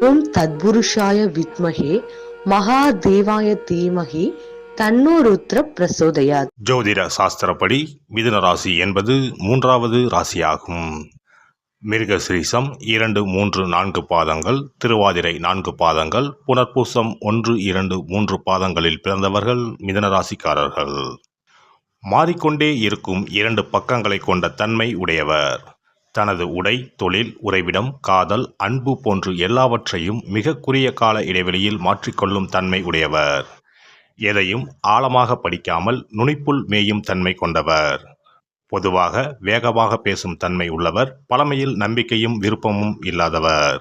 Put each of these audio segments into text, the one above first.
ஓம் தத்புருஷாய வித்மஹே மகாதேவாய தீமஹி தன்னோ ருத்ர பிரசோதயாத். ஜோதிட சாஸ்திரப்படி மிதுன ராசி என்பது மூன்றாவது ராசியாகும். மிருகசிரீசம் 2, 3, 4 பாதங்கள், திருவாதிரை 4 பாதங்கள், புனர்பூசம் 1, 2, 3 பாதங்களில் பிறந்தவர்கள் மிதுன ராசிக்காரர்கள். மாறிக்கொண்டே இருக்கும் 2 பக்கங்களை கொண்ட தன்மை உடையவர். தனது உடை, தொழில், உறைவிடம், காதல், அன்பு போன்று எல்லாவற்றையும் மிக குறுகிய கால இடைவெளியில் மாற்றிக்கொள்ளும் தன்மை உடையவர். எதையும் ஆழமாக படிக்காமல் நுனிப்புள் மேயும் தன்மை கொண்டவர். பொதுவாக வேகமாக பேசும் தன்மை உள்ளவர். பழமையில் நம்பிக்கையும் விருப்பமும் இல்லாதவர்.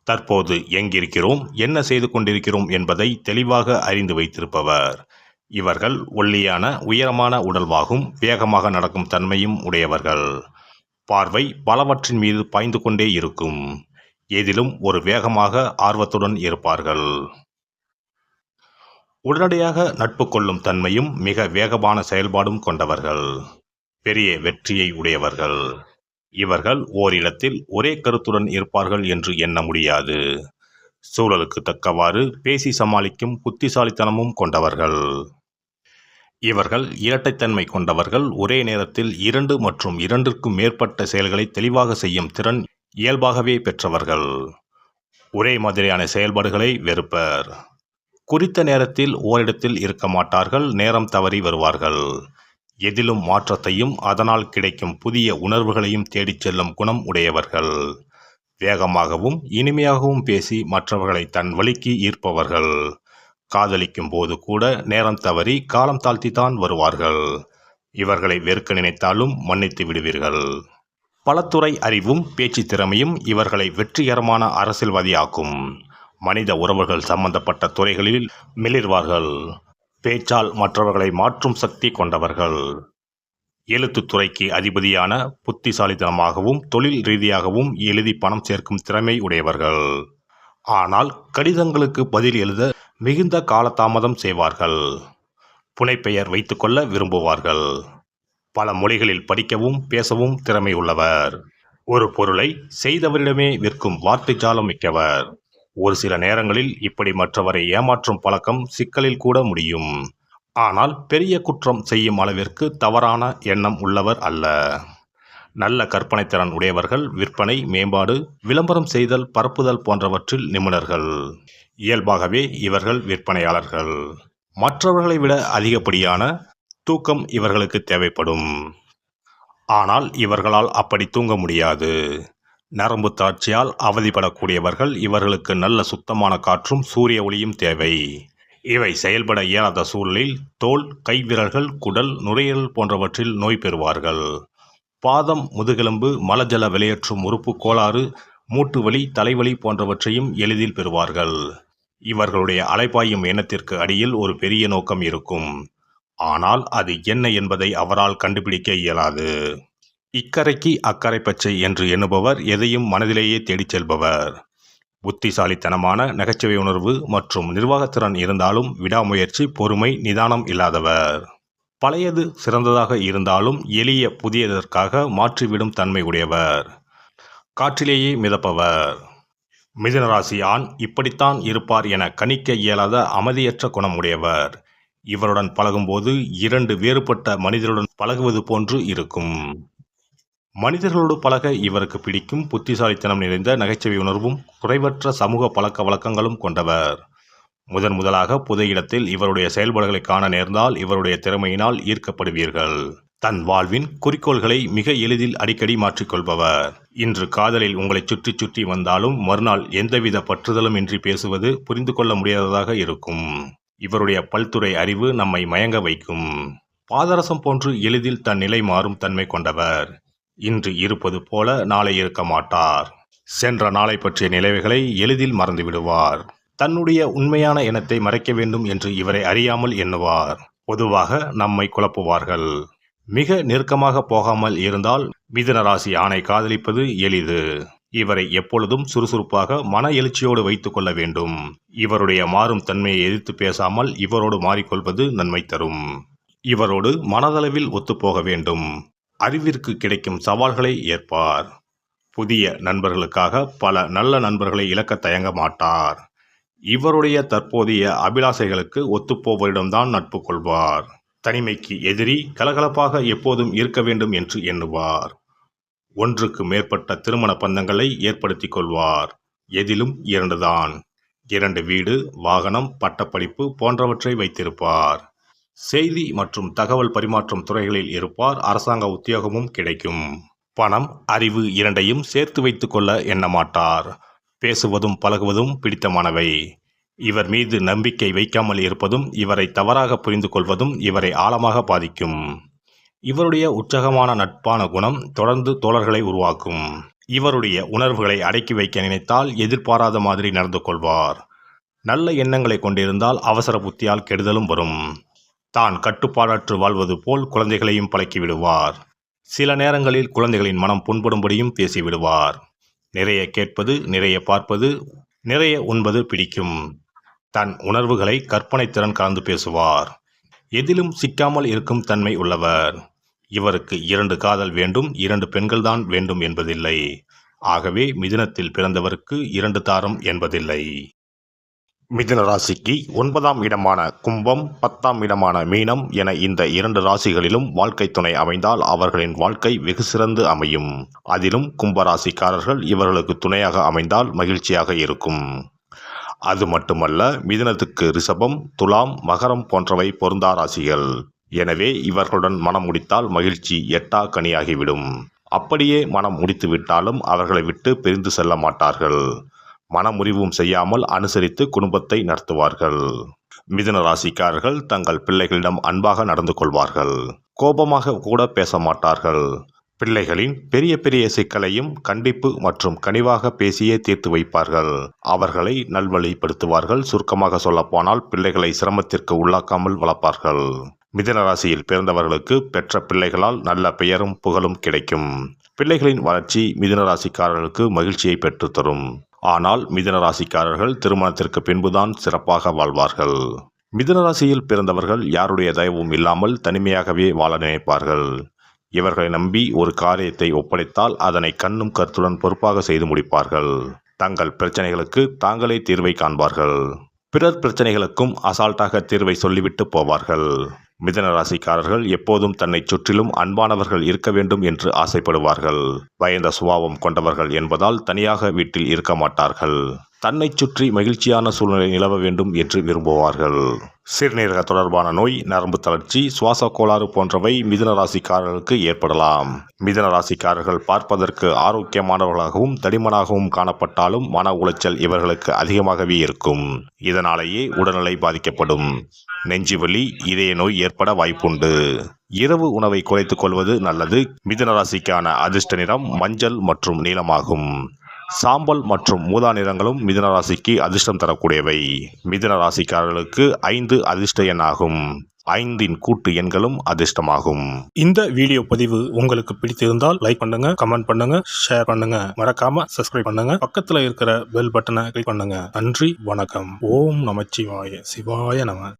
தற்போது எங்கிருக்கிறோம், என்ன செய்து கொண்டிருக்கிறோம் என்பதை தெளிவாக அறிந்து வைத்திருப்பவர். இவர்கள் ஒல்லியான உயரமான உடல்வாகும் வேகமாக நடக்கும் தன்மையும் உடையவர்கள். பார்வை பலவற்றின் மீது பாய்ந்து கொண்டே இருக்கும். எதிலும் ஒரு வேகமாக ஆர்வத்துடன் இருப்பார்கள். உடனடியாக நட்பு கொள்ளும் தன்மையும் மிக வேகமான செயல்பாடும் கொண்டவர்கள். பெரிய வெற்றியை உடையவர்கள். இவர்கள் ஓரிடத்தில் ஒரே கருத்துடன் இருப்பார்கள் என்று எண்ண முடியாது. சூழலுக்கு தக்கவாறு பேசி சமாளிக்கும் புத்திசாலித்தனமும் கொண்டவர்கள். இவர்கள் இரட்டைத்தன்மை கொண்டவர்கள். ஒரே நேரத்தில் 2 மற்றும் 2க்கும் மேற்பட்ட செயல்களை தெளிவாக செய்யும் திறன் இயல்பாகவே பெற்றவர்கள். ஒரே மாதிரியான செயல்பாடுகளை வெறுப்பர். குறித்த நேரத்தில் ஓரிடத்தில் இருக்க மாட்டார்கள். நேரம் தவறி வருவார்கள். எதிலும் மாற்றத்தையும் அதனால் கிடைக்கும் புதிய உணர்வுகளையும் தேடிச் செல்லும் குணம் உடையவர்கள். வேகமாகவும் இனிமையாகவும் பேசி மற்றவர்களை தன் வழிக்கு ஈர்ப்பவர்கள். காதலிக்கும் போது கூட நேரம் தவறி காலம் தாழ்த்தித்தான் வருவார்கள். இவர்களை வெறுக்க நினைத்தாலும் மன்னித்து விடுவீர்கள். பலத்துறை அறிவும் பேச்சு திறமையும் இவர்களை வெற்றிகரமான அரசியல்வாதியாக்கும். மனித உறவுகள் சம்பந்தப்பட்ட துறைகளில் மிளிர்வார்கள். பேச்சால் மற்றவர்களை மாற்றும் சக்தி கொண்டவர்கள். எழுத்துத்துறைக்கு அதிபதியான புத்திசாலித்தனமாகவும் தொழில் ரீதியாகவும் எழுதி பணம் சேர்க்கும் திறமை உடையவர்கள். ஆனால் கடிதங்களுக்கு பதில் எழுத மிகுந்த காலதாமதம் செய்வார்கள். புனைப்பெயர் வைத்துக்கொள்ள விரும்புவார்கள். பல மொழிகளில் படிக்கவும் பேசவும் திறமை உள்ளவர். ஒரு பொருளை செய்தவரிடமே விற்கும் வார்த்தை ஜாலம் மிக்கவர். ஒரு சில நேரங்களில் இப்படி மற்றவரை ஏமாற்றும் பழக்கம் சிக்கலில் கூட முடியும். ஆனால் பெரிய குற்றம் செய்யும் அளவிற்கு தவறான எண்ணம் உள்ளவர் அல்ல. நல்ல கற்பனை திறன் உடையவர்கள். விற்பனை, மேம்பாடு, விளம்பரம் செய்தல், பரப்புதல் போன்றவற்றில் நிபுணர்கள். இயல்பாகவே இவர்கள் விற்பனையாளர்கள். மற்றவர்களை விட அதிகப்படியான தூக்கம் இவர்களுக்கு தேவைப்படும். ஆனால் இவர்களால் அப்படி தூங்க முடியாது. நரம்பு தாட்சியால் அவதிப்படக்கூடியவர்கள். இவர்களுக்கு நல்ல சுத்தமான காற்றும் சூரிய ஒளியும் தேவை. இவை செயல்பட இயலாத சூழலில் தோல், கைவிரல்கள், குடல், நுரையீரல் போன்றவற்றில் நோய் பெறுவார்கள். பாதம், முதுகெலும்பு, மலஜல வெளியேற்றும் உறுப்பு கோளாறு, மூட்டு வலி, தலைவலி போன்றவற்றையும் எளிதில் பெறுவார்கள். இவர்களுடைய அலைபாயும் எண்ணத்திற்கு அடியில் ஒரு பெரிய நோக்கம் இருக்கும். ஆனால் அது என்ன என்பதை அவரால் கண்டுபிடிக்க இயலாது. இக்கரைக்கு அக்கறை பச்சை என்று எண்ணுபவர். எதையும் மனதிலேயே தேடிச் செல்பவர். புத்திசாலித்தனமான நகைச்சுவை உணர்வு மற்றும் நிர்வாகத்திறன் இருந்தாலும் விடாமுயற்சி, பொறுமை, நிதானம் இல்லாதவர். பழையது சிறந்ததாக இருந்தாலும் எளிய புதியதற்காக மாற்றிவிடும் தன்மை உடையவர். காற்றிலேயே மிதப்பவர். மிதுனராசி ஆண் இப்படித்தான் இருப்பார் என கணிக்க இயலாத அமைதியற்ற குணம் உடையவர். இவருடன் பழகும்போது 2 வேறுபட்ட மனிதருடன் பழகுவது போன்று இருக்கும். மனிதர்களோடு பழக இவருக்கு பிடிக்கும். புத்திசாலித்தனம் நிறைந்த நகைச்சுவை உணர்வும் குறைவற்ற சமூக பழக்க வழக்கங்களும் கொண்டவர். முதலாக பொது இடத்தில் இவருடைய செயல்பாடுகளை காண நேர்ந்தால் இவருடைய திறமையினால் ஈர்க்கப்படுவீர்கள். தன் வாழ்வின் குறிக்கோள்களை மிக எளிதில் அடிக்கடி மாற்றிக்கொள்பவர். இன்று காதலில் உங்களை சுற்றி சுற்றி வந்தாலும் மறுநாள் எந்தவித பற்றுதலும் இன்றி பேசுவது புரிந்து கொள்ள முடியாததாக இருக்கும். இவருடைய பல்துறை அறிவு நம்மை மயங்க வைக்கும். பாதரசம் போன்று எளிதில் தன் நிலை மாறும் தன்மை கொண்டவர். இன்று இருப்பது போல நாளை இருக்க மாட்டார். சென்ற நாளை பற்றிய நினைவுகளை எளிதில் மறந்து விடுவார். தன்னுடைய உண்மையான எண்ணத்தை மறைக்க வேண்டும் என்று இவரை அறியாமல் எண்ணுவார். பொதுவாக நம்மை குழப்புவார்கள். மிக நெருக்கமாக போகாமல் இருந்தால் மிதுன ராசி ஆணை காதலிப்பது எளிது. இவரை எப்பொழுதும் சுறுசுறுப்பாக மன எழுச்சியோடு வைத்துக் கொள்ள வேண்டும். இவருடைய மாறும் தன்மையை எதிர்த்து பேசாமல் இவரோடு மாறிக்கொள்வது நன்மை தரும். இவரோடு மனதளவில் ஒத்துப்போக வேண்டும். அறிவிற்கு கிடைக்கும் சவால்களை ஏற்பார். புதிய நண்பர்களுக்காக பல நல்ல நண்பர்களை இழக்க தயங்க மாட்டார். இவருடைய தற்போதைய அபிலாசைகளுக்கு ஒத்துப்போவரிடம்தான் நட்பு கொள்வார். தனிமைக்கு எதிரி, கலகலப்பாக எப்போதும் இருக்க வேண்டும் என்று எண்ணுவார். ஒன்றுக்கு மேற்பட்ட திருமண பந்தங்களை ஏற்படுத்திக் கொள்வார். எதிலும் 2 தான். 2 வீடு, வாகனம், பட்டப்படிப்பு போன்றவற்றை வைத்திருப்பார். செய்தி மற்றும் தகவல் பரிமாற்றம் துறைகளில் இருப்பார். அரசாங்க உத்தியோகமும் கிடைக்கும். பணம், அறிவு இரண்டையும் சேர்த்து வைத்துக் கொள்ள எண்ணமாட்டார். பேசுவதும் பழகுவதும் பிடித்தமானவை. இவர் மீது நம்பிக்கை வைக்காமல் இருப்பதும் இவரை தவறாக புரிந்து கொள்வதும் இவரை ஆழமாக பாதிக்கும். இவருடைய உற்சாகமான நட்பான குணம் தொடர்ந்து தோழர்களை உருவாக்கும். இவருடைய உணர்வுகளை அடக்கி வைக்க நினைத்தால் எதிர்பாராத மாதிரி நடந்து கொள்வார். நல்ல எண்ணங்களை கொண்டிருந்தால் அவசர புத்தியால் கெடுதலும் வரும். தான் கட்டுப்பாடற்று வாழ்வது போல் குழந்தைகளையும் பழக்கிவிடுவார். சில நேரங்களில் குழந்தைகளின் மனம் புண்படும்படியும் பேசிவிடுவார். நிறைய கேட்பது, நிறைய பார்ப்பது, நிறைய உண்பது பிடிக்கும். தன் உணர்வுகளை கற்பனை திறன் கலந்து பேசுவார். எதிலும் சிக்காமல் இருக்கும் தன்மை உள்ளவர். இவருக்கு 2 காதல் வேண்டும், 2 பெண்கள்தான் வேண்டும் என்பதில்லை. ஆகவே மிதுனத்தில் பிறந்தவருக்கு 2 தாரம் என்பதில்லை. மிதுன ராசிக்கு 9ஆம் இடமான கும்பம், 10ஆம் இடமான மீனம் என இந்த 2 ராசிகளிலும் வாழ்க்கை துணை அமைந்தால் அவர்களின் வாழ்க்கை வெகு சிறந்து அமையும். அதிலும் கும்பராசிக்காரர்கள் இவர்களுக்கு துணையாக அமைந்தால் மகிழ்ச்சியாக இருக்கும். அது மட்டுமல்ல, மிதுனத்துக்கு ரிஷபம், துலாம், மகரம் போன்றவை பொருந்தா ராசிகள். எனவே இவர்களுடன் மனம் முடித்தால் மகிழ்ச்சி எட்டா கனியாகிவிடும். அப்படியே மனம் முடித்து விட்டாலும் அவர்களை விட்டு பிரிந்து செல்ல மாட்டார்கள். மனமுறிவும் செய்யாமல் அனுசரித்து குடும்பத்தை நடத்துவார்கள். மிதுன ராசிக்காரர்கள் தங்கள் பிள்ளைகளிடம் அன்பாக நடந்து கொள்வார்கள். கோபமாக கூட பேச மாட்டார்கள். பிள்ளைகளின் பெரிய பெரிய சிக்கலையும் கண்டிப்பு மற்றும் கனிவாக பேசியே தீர்த்து வைப்பார்கள். அவர்களை நல்வழிப்படுத்துவார்கள். சுருக்கமாக சொல்லப்போனால் பிள்ளைகளை சிரமத்திற்கு உள்ளாக்காமல் வளர்ப்பார்கள். மிதுன ராசியில் பிறந்தவர்களுக்கு பெற்ற பிள்ளைகளால் நல்ல பெயரும் புகழும் கிடைக்கும். பிள்ளைகளின் வளர்ச்சி மிதுன ராசிக்காரர்களுக்கு மகிழ்ச்சியை பெற்றுத்தரும். ஆனால் மிதுன ராசிக்காரர்கள் திருமணத்திற்கு பின்புதான் சிறப்பாக வாழ்வார்கள். மிதுன ராசியில் பிறந்தவர்கள் யாருடைய தயவும் இல்லாமல் தனிமையாகவே வாழ நினைப்பார்கள். இவர்களை நம்பி ஒரு காரியத்தை ஒப்படைத்தால் அதனை கண்ணும் கருத்துடன் பொறுப்பாக செய்து முடிப்பார்கள். தங்கள் பிரச்சனைகளுக்கு தாங்களே தீர்வை காண்பார்கள். பிறர் பிரச்சனைகளுக்கும் அசால்ட்டாக தீர்வை சொல்லிவிட்டு போவார்கள். மிதுன ராசிக்காரர்கள் எப்போதும் தன்னை சுற்றிலும் அன்பானவர்கள் இருக்க வேண்டும் என்று ஆசைப்படுவார்கள். பயந்த சுபாவம் கொண்டவர்கள் என்பதால் தனியாக வீட்டில் இருக்க மாட்டார்கள். தன்னை சுற்றி மகிழ்ச்சியான சூழ்நிலை நிலவ வேண்டும் என்று விரும்புவார்கள். சிறுநீரக தொடர்பான நோய், நரம்பு தளர்ச்சி, சுவாச கோளாறு போன்றவை மிதுன ராசிக்காரர்களுக்கு ஏற்படலாம். மிதுன ராசிக்காரர்கள் பார்ப்பதற்கு ஆரோக்கியமானவர்களாகவும் தடிமனாகவும் காணப்பட்டாலும் மன உளைச்சல் இவர்களுக்கு அதிகமாகவே இருக்கும். இதனாலேயே உடல்நிலை பாதிக்கப்படும். நெஞ்சுவலி, இதய நோய் ஏற்பட வாய்ப்புண்டு. இரவு உணவை குறைத்துக் கொள்வது நல்லது. மிதுன ராசிக்கான அதிர்ஷ்ட நிறம் மஞ்சள் மற்றும் நீலமாகும். சாம்பல் மற்றும் ஊதா நிறங்களும் மிதுன ராசிக்கு அதிர்ஷ்டம் தரக்கூடியவை. மிதுன ராசிக்காரர்களுக்கு 5 அதிர்ஷ்ட எண்ணாகும். 5இன் கூட்டு எண்களும் அதிர்ஷ்டமாகும். இந்த வீடியோ பதிவு உங்களுக்கு பிடித்திருந்தால் லைக் பண்ணுங்க, கமெண்ட் பண்ணுங்க, ஷேர் பண்ணுங்க. மறக்காம சப்ஸ்கிரைப் பண்ணுங்க. பக்கத்துல இருக்கிற பெல் பட்டனை கிளிக் பண்ணுங்க. நன்றி, வணக்கம். ஓம் நமச்சிவாய. சிவாய நம.